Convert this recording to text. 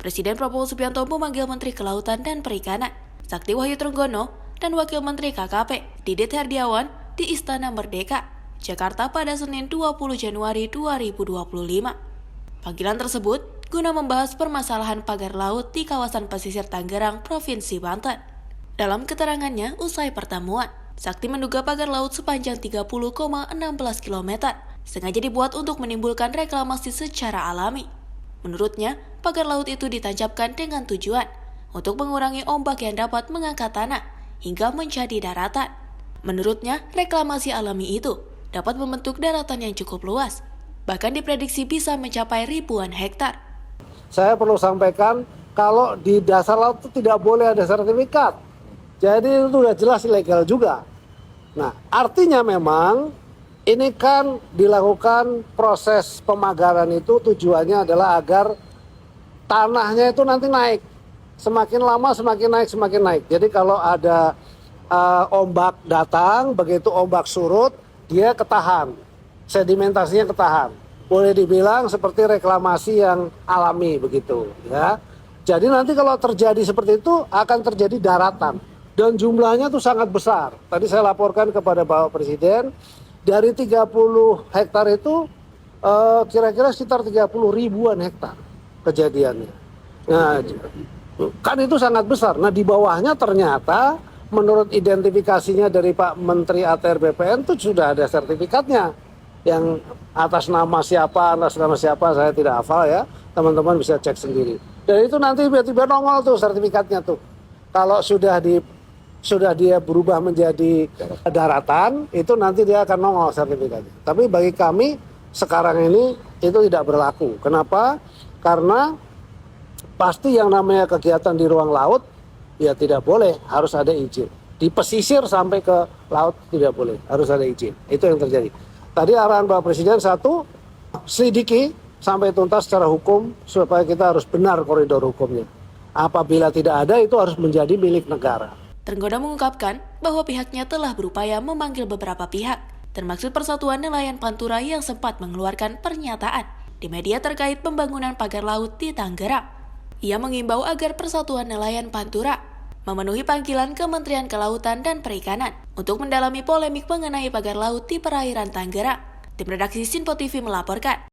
Presiden Prabowo Subianto memanggil Menteri Kelautan dan Perikanan, Sakti Wahyu Trenggono, dan Wakil Menteri KKP, Didit Herdiawan, di Istana Merdeka, Jakarta pada Senin 20 Januari 2025. Panggilan tersebut guna membahas permasalahan pagar laut di kawasan pesisir Tangerang, Provinsi Banten. Dalam keterangannya usai pertemuan, Sakti menduga pagar laut sepanjang 30,16 km sengaja dibuat untuk menimbulkan reklamasi secara alami. Menurutnya, pagar laut itu ditancapkan dengan tujuan untuk mengurangi ombak yang dapat mengangkat tanah hingga menjadi daratan. Menurutnya, reklamasi alami itu dapat membentuk daratan yang cukup luas, bahkan diprediksi bisa mencapai ribuan hektar. Saya perlu sampaikan, kalau di dasar laut itu tidak boleh ada sertifikat. Jadi itu sudah jelas ilegal juga. Nah, artinya memang ini kan dilakukan proses pemagaran itu tujuannya adalah agar tanahnya itu nanti naik. Semakin lama semakin naik, semakin naik. Jadi kalau ada ombak datang, begitu ombak surut, dia ketahan. Sedimentasinya ketahan. Boleh dibilang seperti reklamasi yang alami begitu, ya. Jadi nanti kalau terjadi seperti itu akan terjadi daratan dan jumlahnya tuh sangat besar. Tadi saya laporkan kepada Bapak Presiden, dari 30 hektar itu kira-kira sekitar 30 ribuan hektar kejadiannya. Nah, kan itu sangat besar. Nah, di bawahnya ternyata menurut identifikasinya dari Pak Menteri ATR BPN itu sudah ada sertifikatnya. Yang atas nama siapa saya tidak hafal ya. Teman-teman bisa cek sendiri. Dan itu nanti tiba-tiba nongol tuh sertifikatnya tuh. Kalau sudah dia berubah menjadi daratan, itu nanti dia akan nongol sertifikatnya. Tapi bagi kami sekarang ini itu tidak berlaku. Kenapa? Karena pasti yang namanya kegiatan di ruang laut ya tidak boleh, harus ada izin. Di pesisir sampai ke laut tidak boleh, harus ada izin. Itu yang terjadi. Tadi arahan Bapak Presiden satu, selidiki sampai tuntas secara hukum supaya kita harus benar koridor hukumnya. Apabila tidak ada, itu harus menjadi milik negara. Trenggono mengungkapkan bahwa pihaknya telah berupaya memanggil beberapa pihak, termasuk Persatuan Nelayan Pantura yang sempat mengeluarkan pernyataan di media terkait pembangunan pagar laut di Tangerang. Ia mengimbau agar Persatuan Nelayan Pantura memenuhi panggilan Kementerian Kelautan dan Perikanan untuk mendalami polemik mengenai pagar laut di perairan Tangerang. Tim redaksi Sinpo TV melaporkan.